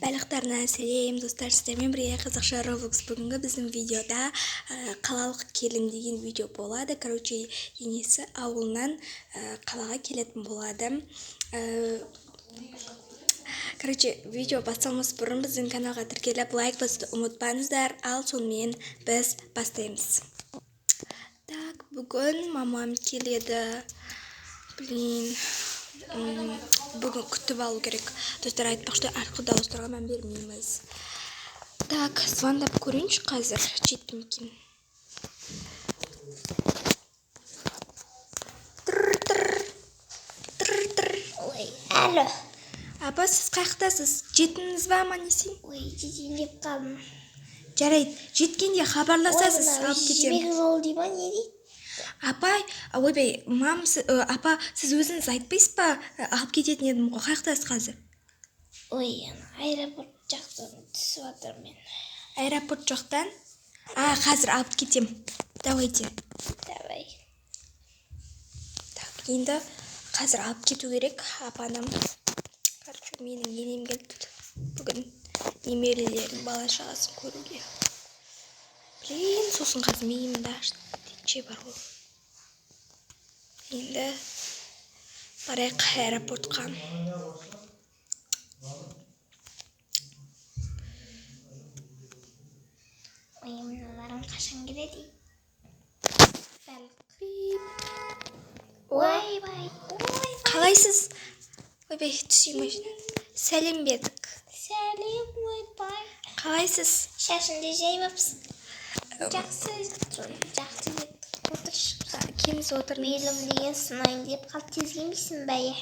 Байлықтарына сәлем достар, сіздермен бірге қазақша Roblox. Бүгінгі біздің видеода қалалық келін деген видео болады. Короче, енесі ауылынан қалаға келетін болады. Короче, видео басталмас бұрын біздің каналға тіркеліп лайк басуды ұмытпаңыздар. Ал сонымен біз бастаймыз. Так, бүгін мамам келеді. Блин. Бүгін күтіп алу керек. Достар, айтпақшы арқы дауыстарға мән бермейміз. Так, звондап көрейінші қазір. Жетті ме екен? Ой, алло. Апа, сіз қаяқтасыз? Жеттіңіз ба, аман есен? Ой, жетейін деп қалдым. Жарайды, жеткенде хабарласасыз, алып кетемін. Жібек жол дей ма, не дейді? Апай, ойбай, апа, сіз өзіңіз айтпайсыз ба? Алып кететін едім ғой, қаяқтасыз қазір? Ой, аэропорт жақтан түсіп жатырмын мен. Аэропорт жақтан? Қазір алып кетем. Давайте. Давай. Так, енді қазір алып кету керек апаным. Короче, менің енем келді. Бүгін немерелердің бала шағасын көруге. Блин, сосын қазір миымда текше бар ғой. Енді барайық аэропортқа. Ой, мыналарың қашан келеді? Ойбай. Қалайсыз? Ойбай, түсейін машина. Сәлем бердік. Сәлем, ойбай. Қалайсыз? Шашыңды жайбапсың. Жақсы еттік. Отыршы. Келіңіз отырыңыз. Белім деген сынайын деп қалды, тез келмейсің бәйе.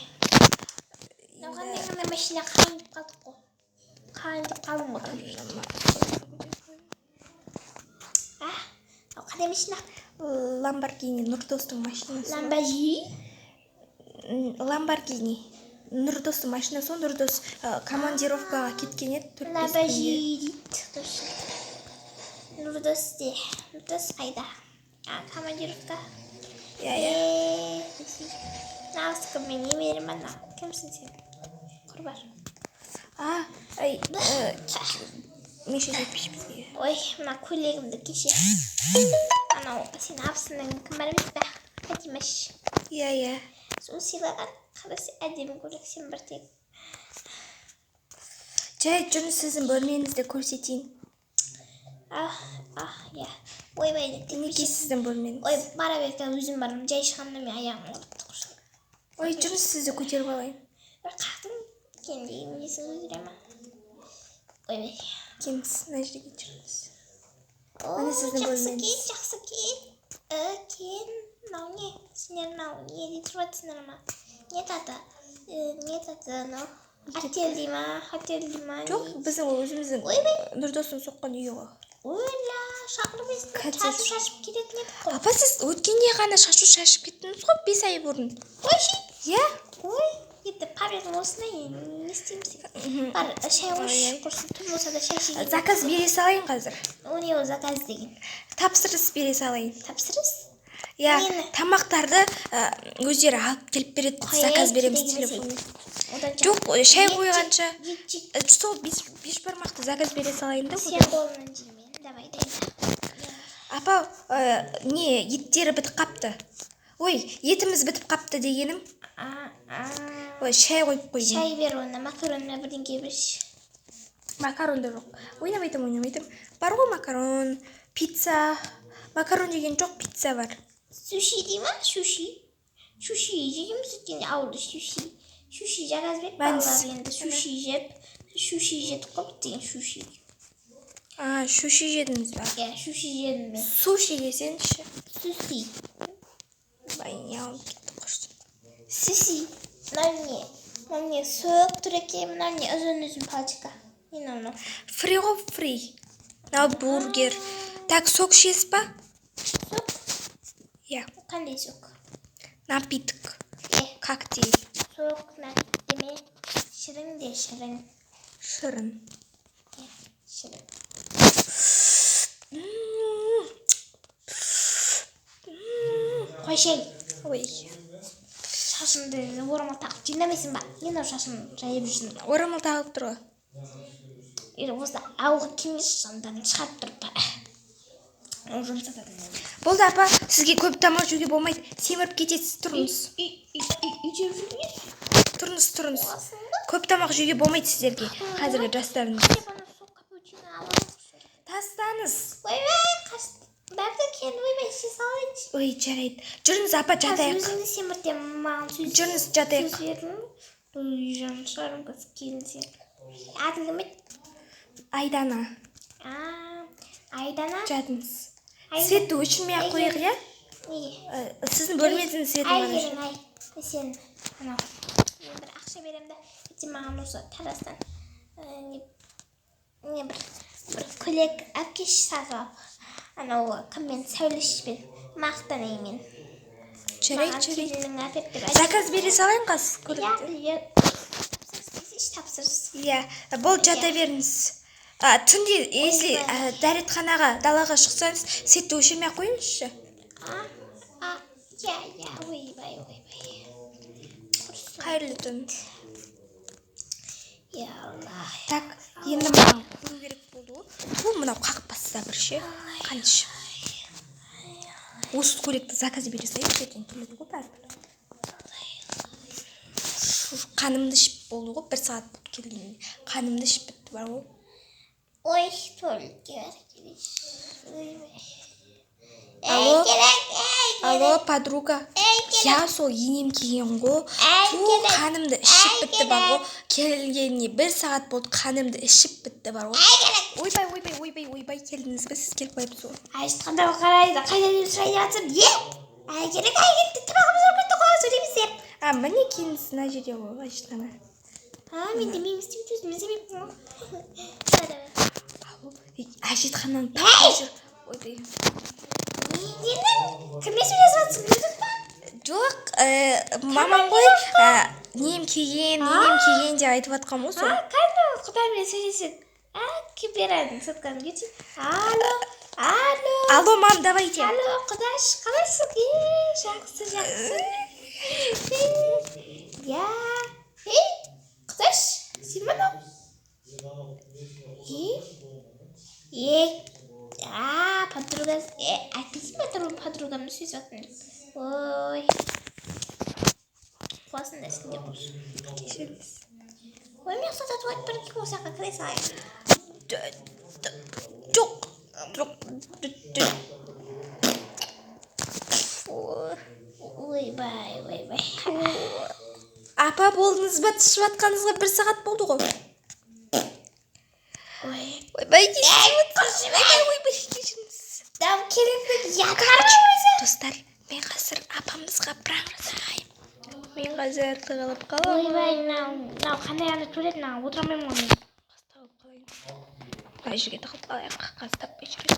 Қандай ғана машина қайын деп қалдық қой. Қайын деп қалдым ғой. Қандай машина? Ламборгини, Нұрдостың машинасы. Ламборгини. Нұрдостың машинасы, Нұрдос командировкаға кеткен еді. Ламборгини дейді. Нұрдос де. Нұрдос қайда? Командировка. Нағыз кім мен немерем ана? Кімсің сен? Құрбар. Меше жетпіш бізге. Ой, мына көйлегімді кеше. Анау сен абысының кім бар емес пе? Фатимаш. Иә. Сол сыйлаған. Қарасы әдемі көйлек, сен бір тек. Жай, жүріңіз сіздің бөлмеңізді көрсетейін. Иә. Ойбай деп. Неге сіздің бөлмеңіз? Ой, бара берді, өзім барым. Жай шығамда мен аяғым құрыпты құрсын. Ой, жүріңіз сізді көтеріп алайын. Бір қақтың кендегі несін көтере ма? Ойбай. Келіңіз, мына жерге жүріңіз. Міне сіздің бөлмеңіз. Жақсы кен. Кен. Мынау не? Сендер мынау не де тұрып жатсыңдар ма? Не таты анау? Отель дей ма? Жоқ, біздің өзіміздің Нұрдостың соққан үйі ғой. Ойла, шақырып естің, шашып кететін едік қой. Апа, сіз өткенде ғана шашып кеттіңіз ғой, 5 ай бұрын. Ойши? Иә? Ой, енді памятым осына не істейміз? Бар, шай қош, құрсын, түн болса да шай шейін. Заказ бере салайын қазір. О, не ол заказ деген? Тапсырыс бере салайын. Тапсырыс? Иә, тамақтарды өздері алып келіп береді, заказ береміз телефон. Жоқ, шай қойғанша. Сол беш бармақты заказ бере салайын да. Сен қолынан жеймен, давай, дайында. Апа, еттері бітіп қапты. Ой, етіміз бітіп қапты дегенім. Ой, шай қойып қойдым. Шай бер онда, макаронына бірдеңке берші. Макарон да жоқ. Ойнамайтым. Бар ғой макарон, пицца. Макарон деген жоқ, пицца бар. Суши дей ма? Шуши жегіміз өткенде ауылды шуши. Шуши жағаз бек балалар енді шуши жедік қой деген шуши. Шуши жедіңіз ба? Иә, шуши жедім мен. Суши жесеңші. Суси. Бай, не алып кетті құрсын. Суси. Мынау не соқ тұр екен, мынау не ұзын палчика. Не мынау? Фри ғой, фри. Мынау бургер. Так, сок ішесіз ба? Сок? Иә. Қандай сок? Напиток. Коктейль. Сок, деме, шырын де шырын. Шырын. Шырын. Қойшай. Ой. Шашымды орамал тағып жинамайсың ба? Не мынау шашым жайып жүрсің? Орамал тағылып тұр ғой. Осы ауыр кеңес жандан шығарып тұрды. Болды апа, сізге көп тамақ жеуге болмайды. Семіріп кетесіз, тұрыңыз. Тұрыңыз. Көп тамақ жеуге болмайды сіздерге. Қазіргі жастарыңыз. Тастаңыз. Ой, жарайды. Жүріңіз апа, жатайық. Жүріңіз, жатайық. Айдана. Жатыңыз. Светті өшірмей-ақ қояйық, иә? Сіздің бөлмеңіздің светін ғана өшір. Сен анау бір ақша беремін да, ертең маған осы тарастан бір көйлек әпкеш сатып алып, анау кіммен Сәулешпен мақтанайын. Жарайды. Заказ бере салайын қас көйлекті. Тапсырыс. Иә, бол жата беріңіз. Түнде, если дәретханаға, далаға шықсаңыз, светті өшірмей-ақ қойыңызшы. Ойбай. Қайырлы түн. Так, енді маған қою керек болды ғой. Бұл мынау қақпасса бір ше. Қаныш. Осы көйлекті заказ бере салайын, ертең келеді ғой бәрібір. Қанымды ішіп болды ғой, 1 сағат болды келгенде. Қанымды ішіп бітті бар ғой. Ой, төлге бар келеш. Алло, подруга. Я сол енем келген ғой. Қанымды ішіп бітті бар ғой. Келгеніне 1 сағат болды, қанымды ішіп бітті бар ғой. Ойбай, келдіңіз бе? Сіз келіп қойыпсыз ғой. Айтқанда қарайды, қайда деп сұрайды жатыр. Керек, тамағымыз ұрып кетті ғой, сөйлейміз деп. Міне келіңіз, мына жерде ғой, Айшытана. Мен демеймін, істемейді, өзім іздемеймін. Әжетхананың таққа жүр. Ойбай. Кіммен сөйлесіп жатсың, білдің ба? Жоқ, мамам ғой, нем келген деп айтып жатқан ғой сол. Қайда құдаймен сөйлеседі. Кеперадың сатқанын кетсін. Алло, мам, давайте. Алло, құдаш, қалайсың? Жақсы. Құдаш, сен мынау? Подруга, әйтпейсің ба подругамды сөйлесіп жатырмын деп. Ой. Қуасың да сен деп болшы. Кешіріңіз. Ой, мен ұқсататып айтып бір кім осаққа кіре салайын. Жоқ. Ойбай. Апа, болдыңыз ба? Түсіп жатқаныңызға 1 сағат болды ғой. Ойбай, кешіріңіз. Дау керекті Достар, мен қазір апамызға пранк жасаймын. Мен қазір тығылып қаламын. Ойбай, мынау қандай ана төледі, мынау отырамаймын ғой мен. Қастап қалайын. Мына жерге тығылып қалайық, қастаппай жүреді.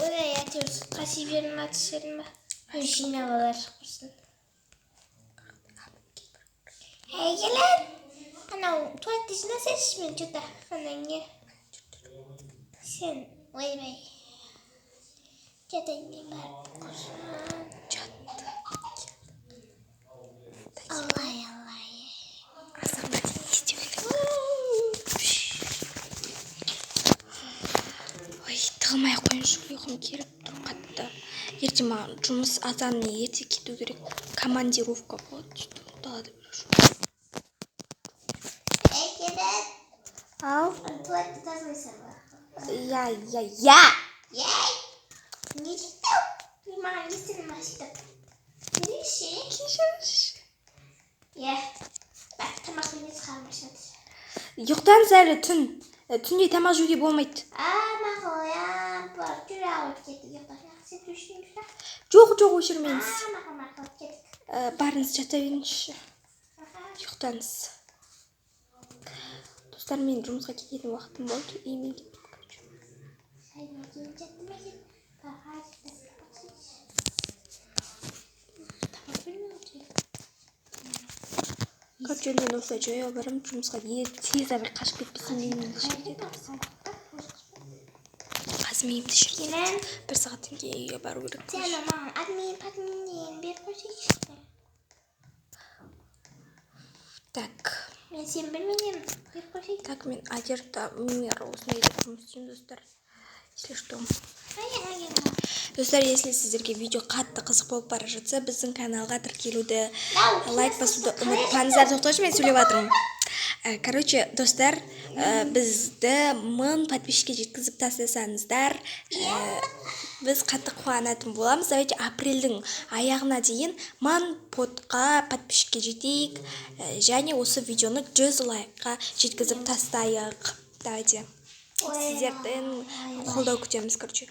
Ойбай, әйтеуір сыртқа сүйберін ма, түсерін ба? Жиналалар шықпырсын. Келеді. Анау туалетте жинасайшы, мен что-то анан не. Сен, ойбай. Жатайын мен барып қошан. Жатты. Аллай. Азырға дейін не істеу керек? Ой, тығылмай-ақ қойыңызшы, ұйқым келіп тұр қатты. Ертең маған жұмыс азанына ерте кету керек. Командировка болады. Далада жүруші. Ау? Туалетті тазалайсың ба? Я. Не дейді? Маған естінің ма сөйтіп? Кешіріңізші. Тамақтың есі қалмай жатыр. Ұйықтаңыз әлі түн. Түнде тамақ жеуге болмайды. Мақұл, бар. Жүре алып кеттік. Сен өшірмейміз ба? Жоқ, өшірмеңіз. Мақұл, кеттік. Барыңыз, жата беріңізші. Ұйықтаңыз. Достар, мен жұмысқа кететін уақытым болды. Үйіме кетіп көрші. Короче, мен осылай жаяу барамын жұмысқа. Тез бір қашып кетпесін деймін. Қазір миымды шіркейін. 1 сағаттан кейін үйге бару керек. Сен маған админ беріп қойсайшы. Так. Мен сен білмеймін. Так, мен одежда мир осындай деп жұмыс істеймін, достар. Если что. Достар, если сіздерге видео қатты қызық болып бара жатса, біздің каналға тіркелуді, лайк басуды ұмытпаңыздар. Тоқташы, мен сөйлеп жатырмын. Короче, достар, бізді 1000 подписчикке жеткізіп тастасаңыздар, біз қатты қуанатын боламыз. Давайте апрельдің аяғына дейін 1000 подписчикке жетейік, және осы видеоны 100 лайкқа жеткізіп тастайық. Давайте. Сіздерден қолдау күтеміз, короче.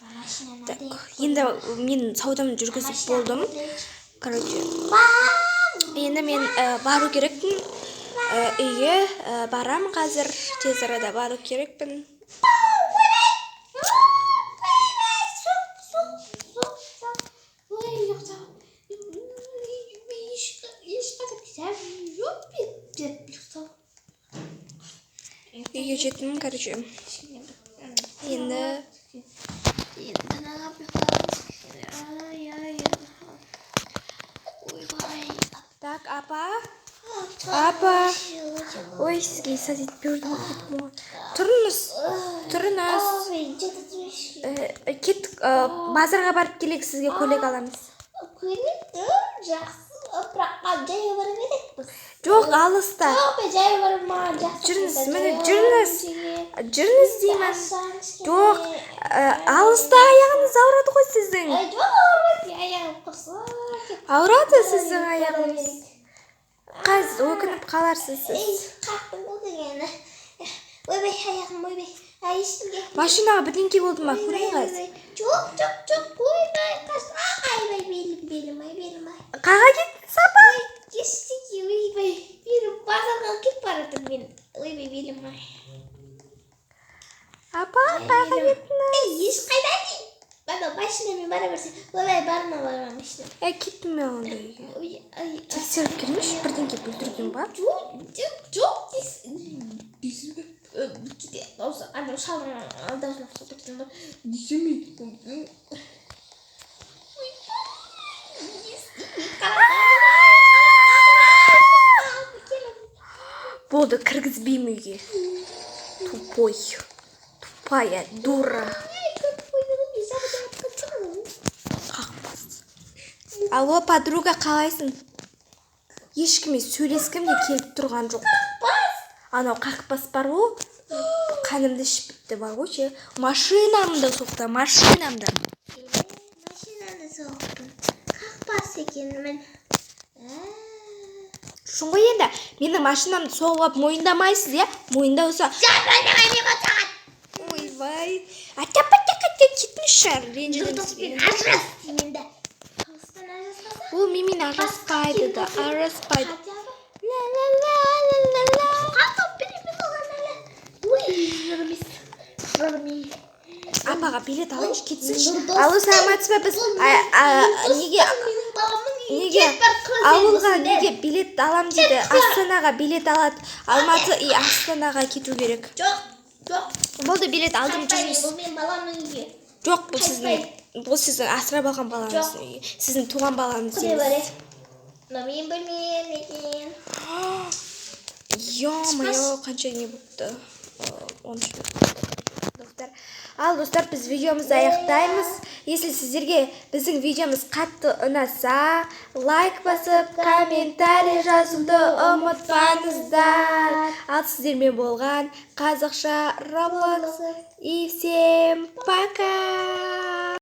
Так, енді мен саудамды жүргізіп болдым. Короче, енді мен бару керекпін. Үйге барам қазір. Тез арада бару керекпін. Үйге жеттім, короче. Енді так, апа. Ой, сізге сәдет бердім. Тұрыңыз. Кеттік, базарға барып келек, сізге көйлек аламыз. Көйлек жақсы, бірақ жаяу бара берекпіз. Жоқ, алыста. Жаяу бармаған жақсы. Жүріңіз, міне жүріңіз деймін. Жоқ, алыста аяғыңыз ауырады ғой сіздің. Жоқ, ауырады, аяғым құрса. Ауырады сіздің аяғыңыз. Қаз, өкініп қаларсыз сіз. Қақтың ол дегені. Ойбай, аяғым, ойбай. Айшынге. Машинаға бірдеңке болды ма? Көрейін қаз. Жоқ, ойбай, қаз. Айбай, белім, ай. Қаға кеттің, сапа? Естеге, ойбай, белім, базарға кет баратыр мен. Ойбай, белім, ай. Апа, қаға кеттің? Еш қайда дейін. Бана, машинамен бара берсе. Ойбай, барма, машина. Кеттім мен ондай. Тексеріп келмеш, бірдеңке бүлдірген ба? Жоқ, Адам шалдың алдауына соқтырдым ба? Десеме. Болды, кіргізбейм үйге. Тупая дура. Алло, подруга, қалайсың? Ешкіме сөйлескім де келіп тұрған жоқ. Анау қақпас бар ғой, қанымды ішіп бітті бар ғой ше. Машинамды соқты, машинамды. Машинамды соқтым. Қақпас екен мен. Шын ғой енді, менің машинамды соғып мойындамайсыз, е? Мойындауса. Ойбай. Ата-пата-қата кетмеші, ренжідім сізбен. Ажырас деймін де. Ол менімен араласпайды да, араласпайды. Апаға билет алыңыз кетсінші. Алу саламатсыз ба біз? Неге ауылға неге билет алам дейді? Астанаға билет алады. Алматы Астанаға кету керек. Жоқ. Болды, билет алдым, жүріңіз. Бұл мен баламның үйі. Жоқ, бұл сіздің асырап алған балаңыздың үйі. Сіздің туған балаңыз емес. Мен білмеймін екен. Ё-моё, қанша не болыпты. Ал, достар, біз видеомызды аяқтаймыз. Если сіздерге біздің видеомыз қатты ұнаса, лайк басып, комментарий жазуды ұмытпаңыздар. Ал, сіздермен болған қазақша Roblox и всем